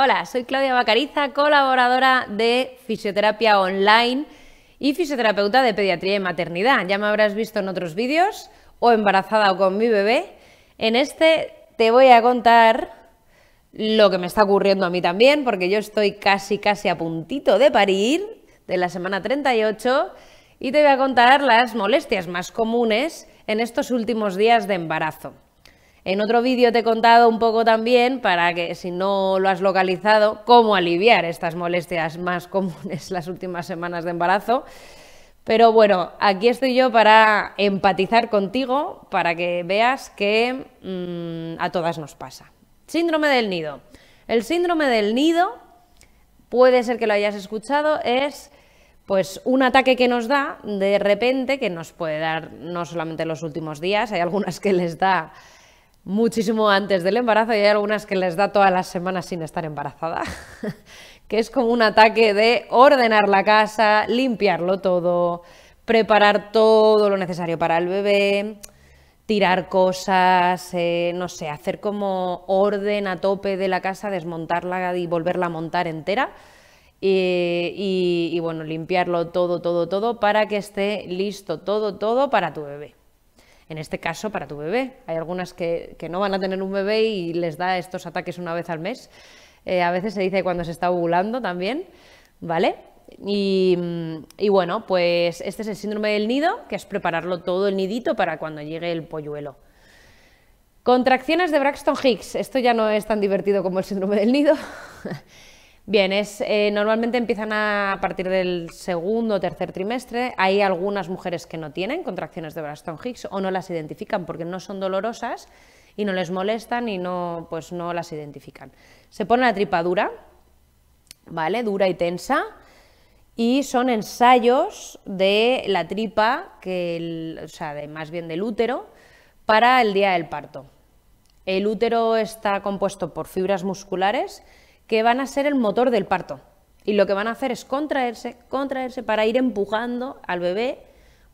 Hola, soy Claudia Bacariza, colaboradora de Fisioterapia Online y fisioterapeuta de pediatría y maternidad. Ya me habrás visto en otros vídeos, o embarazada o con mi bebé. En este te voy a contar lo que me está ocurriendo a mí también, porque yo estoy casi a puntito de parir, de la semana 38, y te voy a contar las molestias más comunes en estos últimos días de embarazo. En otro vídeo te he contado un poco también, para que si no lo has localizado, cómo aliviar estas molestias más comunes las últimas semanas de embarazo. Pero bueno, aquí estoy yo para empatizar contigo, para que veas que a todas nos pasa. Síndrome del nido. El síndrome del nido, puede ser que lo hayas escuchado, es pues un ataque que nos da de repente, que nos puede dar no solamente en los últimos días, hay algunas que les da muchísimo antes del embarazo y hay algunas que les da todas las semanas sin estar embarazada, que es como un ataque de ordenar la casa, limpiarlo todo, preparar todo lo necesario para el bebé, tirar cosas, no sé, hacer como orden a tope de la casa, desmontarla y volverla a montar entera y bueno, limpiarlo todo para que esté listo todo para tu bebé. En este caso, para tu bebé. Hay algunas que no van a tener un bebé y les da estos ataques una vez al mes. A veces se dice cuando se está ovulando también, ¿vale? Y bueno, pues este es el síndrome del nido, que es prepararlo todo el nidito para cuando llegue el polluelo. Contracciones de Braxton Hicks. Esto ya no es tan divertido como el síndrome del nido. Bien, normalmente empiezan a partir del segundo o tercer trimestre. Hay algunas mujeres que no tienen contracciones de Braxton Hicks o no las identifican porque no son dolorosas y no les molestan y pues no las identifican. Se pone la tripa dura, ¿vale? Dura y tensa, y son ensayos de la tripa, más bien del útero, para el día del parto. El útero está compuesto por fibras musculares que van a ser el motor del parto, y lo que van a hacer es contraerse para ir empujando al bebé,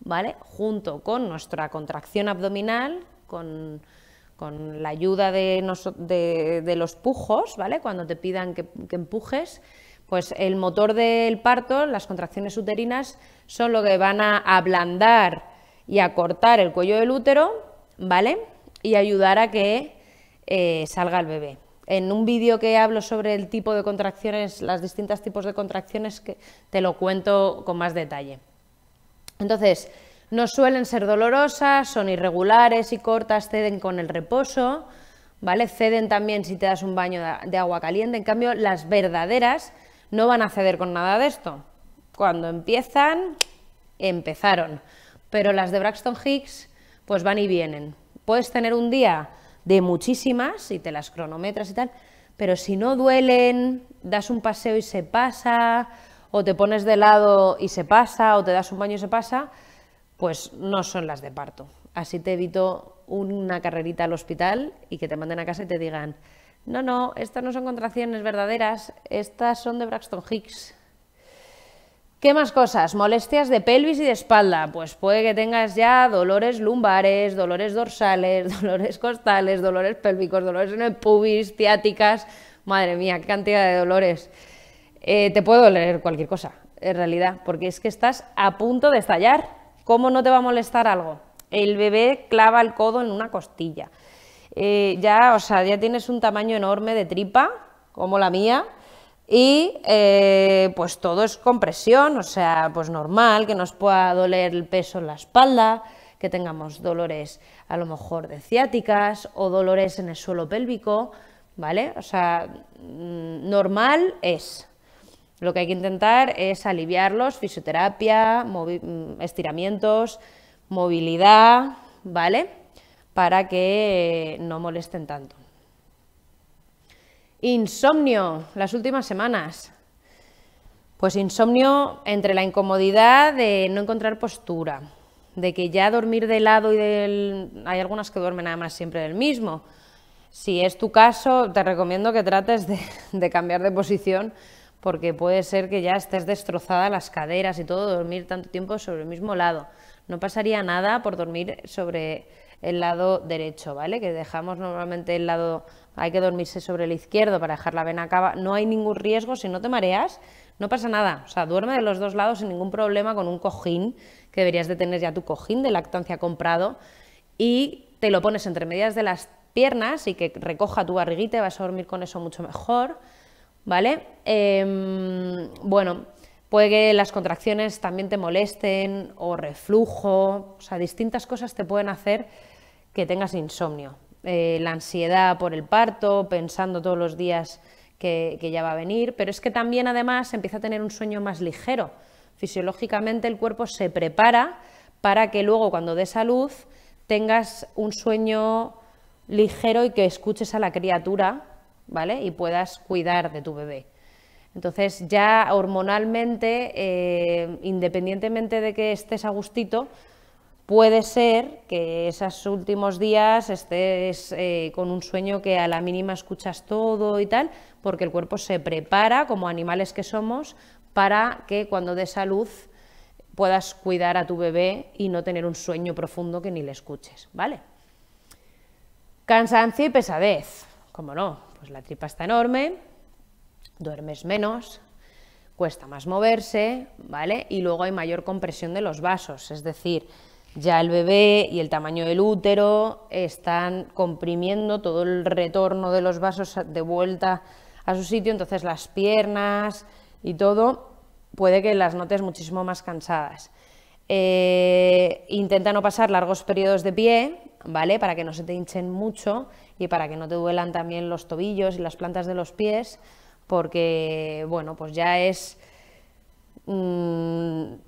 ¿vale? Junto con nuestra contracción abdominal, con la ayuda de los pujos, ¿vale? Cuando te pidan que empujes, pues el motor del parto, las contracciones uterinas, son lo que van a ablandar y acortar el cuello del útero, ¿vale? Y ayudar a que salga el bebé. En un vídeo que hablo sobre el tipo de contracciones, los distintos tipos de contracciones, que te lo cuento con más detalle. Entonces, no suelen ser dolorosas, son irregulares y cortas, ceden con el reposo, ¿vale? Ceden también si te das un baño de agua caliente. En cambio, las verdaderas no van a ceder con nada de esto. Cuando empiezan, empezaron. Pero las de Braxton Hicks, pues van y vienen. Puedes tener un día de muchísimas, y te las cronometras y tal, pero si no duelen, das un paseo y se pasa, o te pones de lado y se pasa, o te das un baño y se pasa, pues no son las de parto. Así te evito una carrerita al hospital y que te manden a casa y te digan: no, estas no son contracciones verdaderas, estas son de Braxton Hicks. ¿Qué más cosas? Molestias de pelvis y de espalda. Pues puede que tengas ya dolores lumbares, dolores dorsales, dolores costales, dolores pélvicos, dolores en el pubis, ciáticas. Madre mía, qué cantidad de dolores. Te puede doler cualquier cosa, en realidad, porque es que estás a punto de estallar. ¿Cómo no te va a molestar algo? El bebé clava el codo en una costilla. Ya tienes un tamaño enorme de tripa, como la mía, y pues todo es compresión, pues normal que nos pueda doler el peso en la espalda, que tengamos dolores a lo mejor de ciáticas o dolores en el suelo pélvico, ¿vale? Normal es. Lo que hay que intentar es aliviarlos, fisioterapia, estiramientos, movilidad, ¿vale? Para que no molesten tanto. Insomnio, las últimas semanas. Pues insomnio entre la incomodidad de no encontrar postura, de que ya dormir de lado hay algunas que duermen además siempre del mismo. Si es tu caso, te recomiendo que trates de cambiar de posición, porque puede ser que ya estés destrozada las caderas y todo, dormir tanto tiempo sobre el mismo lado. No pasaría nada por dormir sobre el lado derecho, ¿vale? Que dejamos normalmente el lado, hay que dormirse sobre el izquierdo para dejar la vena cava, no hay ningún riesgo, si no te mareas, no pasa nada, o sea, duerme de los dos lados sin ningún problema con un cojín, que deberías de tener ya tu cojín de lactancia comprado, y te lo pones entre medias de las piernas y que recoja tu barriguita y vas a dormir con eso mucho mejor, ¿vale? Bueno, puede que las contracciones también te molesten o reflujo, o sea, distintas cosas te pueden hacer que tengas insomnio. La ansiedad por el parto, pensando todos los días que ya va a venir, pero es que también además empieza a tener un sueño más ligero. Fisiológicamente el cuerpo se prepara para que luego cuando des a luz tengas un sueño ligero y que escuches a la criatura, ¿vale? Y puedas cuidar de tu bebé. Entonces ya hormonalmente, independientemente de que estés a gustito, puede ser que esos últimos días estés con un sueño que a la mínima escuchas todo y tal, porque el cuerpo se prepara, como animales que somos, para que cuando des a luz puedas cuidar a tu bebé y no tener un sueño profundo que ni le escuches, ¿vale? Cansancio y pesadez, ¿cómo no? Pues la tripa está enorme, duermes menos, cuesta más moverse, ¿vale? Y luego hay mayor compresión de los vasos, es decir, ya el bebé y el tamaño del útero están comprimiendo todo el retorno de los vasos de vuelta a su sitio, entonces las piernas y todo puede que las notes muchísimo más cansadas. Intenta no pasar largos periodos de pie, ¿vale? Para que no se te hinchen mucho y para que no te duelan también los tobillos y las plantas de los pies, porque, bueno, pues ya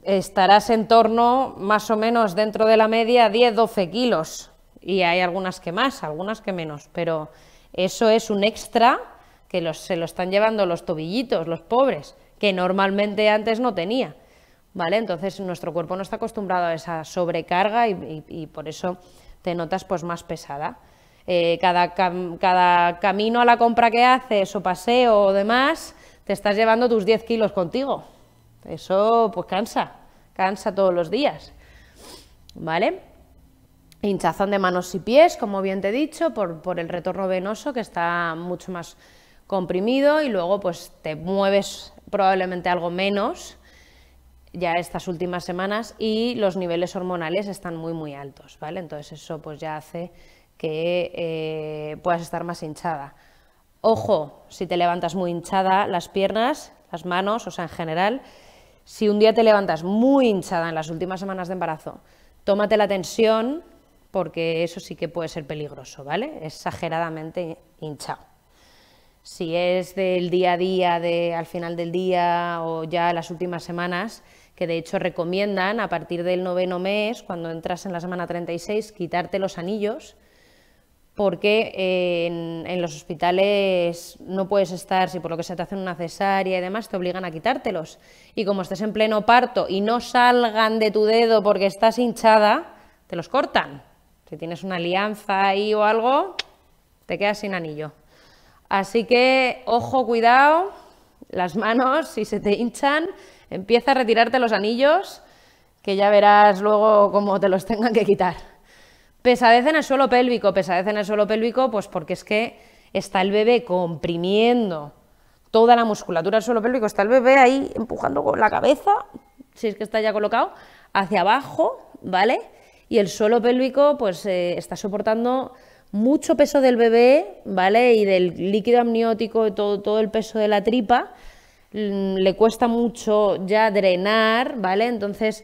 estarás en torno, más o menos dentro de la media, 10-12 kilos, y hay algunas que más, algunas que menos, pero eso es un extra que se lo están llevando los tobillitos, los pobres, que normalmente antes no tenía, ¿vale? Entonces nuestro cuerpo no está acostumbrado a esa sobrecarga y por eso te notas pues más pesada. Cada camino a la compra que haces o paseo o demás, te estás llevando tus 10 kilos contigo. Eso pues cansa todos los días, ¿vale? Hinchazón de manos y pies, como bien te he dicho, por el retorno venoso que está mucho más comprimido, y luego pues te mueves probablemente algo menos ya estas últimas semanas y los niveles hormonales están muy altos, ¿vale? Entonces eso pues ya hace que puedas estar más hinchada. Ojo, si te levantas muy hinchada las piernas, las manos, o sea en general, si un día te levantas muy hinchada en las últimas semanas de embarazo, tómate la tensión porque eso sí que puede ser peligroso, ¿vale? Exageradamente hinchado. Si es del día a día, al final del día o ya las últimas semanas, que de hecho recomiendan a partir del 9º mes, cuando entras en la semana 36, quitarte los anillos, porque en los hospitales no puedes estar, si por lo que se te hacen una cesárea y demás, te obligan a quitártelos. Y como estés en pleno parto y no salgan de tu dedo porque estás hinchada, te los cortan. Si tienes una alianza ahí o algo, te quedas sin anillo. Así que, ojo, cuidado, las manos, si se te hinchan, empieza a retirarte los anillos, que ya verás luego cómo te los tengan que quitar. Pesadez en el suelo pélvico, pues porque es que está el bebé comprimiendo toda la musculatura del suelo pélvico, está el bebé ahí empujando con la cabeza, si es que está ya colocado, hacia abajo, ¿vale? Y el suelo pélvico pues está soportando mucho peso del bebé, ¿vale? Y del líquido amniótico, todo el peso de la tripa, le cuesta mucho ya drenar, ¿vale? Entonces,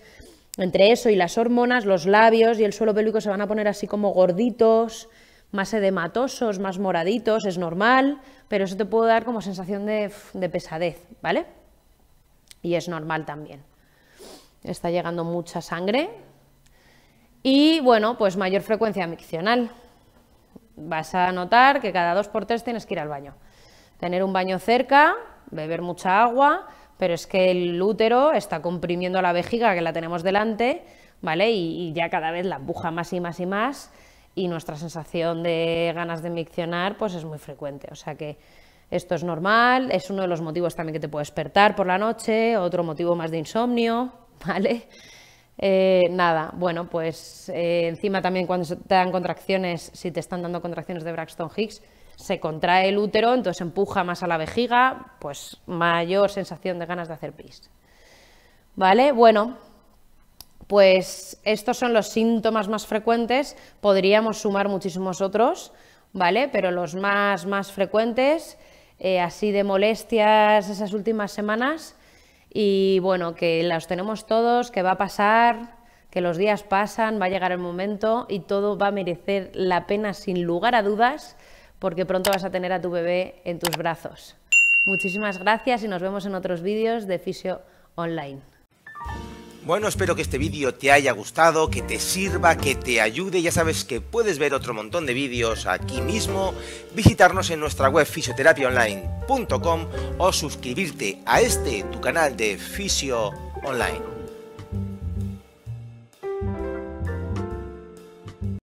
entre eso y las hormonas, los labios y el suelo pélvico se van a poner así como gorditos, más edematosos, más moraditos, es normal, pero eso te puede dar como sensación de pesadez, ¿vale? Y es normal también. Está llegando mucha sangre y, bueno, pues mayor frecuencia miccional. Vas a notar que cada 2×3 tienes que ir al baño. Tener un baño cerca, beber mucha agua, pero es que el útero está comprimiendo la vejiga que la tenemos delante, ¿vale? Y ya cada vez la empuja más y más y más, y nuestra sensación de ganas de miccionar pues es muy frecuente. O sea que esto es normal, es uno de los motivos también que te puede despertar por la noche, otro motivo más de insomnio, ¿vale? Nada, bueno, pues encima también cuando te dan contracciones, si te están dando contracciones de Braxton Hicks, se contrae el útero, entonces empuja más a la vejiga, pues mayor sensación de ganas de hacer pis. ¿Vale? Bueno, pues estos son los síntomas más frecuentes, podríamos sumar muchísimos otros, ¿vale? Pero los más frecuentes, así de molestias esas últimas semanas, y bueno, que los tenemos todos, que va a pasar, que los días pasan, va a llegar el momento y todo va a merecer la pena sin lugar a dudas, porque pronto vas a tener a tu bebé en tus brazos. Muchísimas gracias y nos vemos en otros vídeos de Fisio Online. Bueno, espero que este vídeo te haya gustado, que te sirva, que te ayude. Ya sabes que puedes ver otro montón de vídeos aquí mismo, visitarnos en nuestra web fisioterapiaonline.com o suscribirte a tu canal de Fisio Online.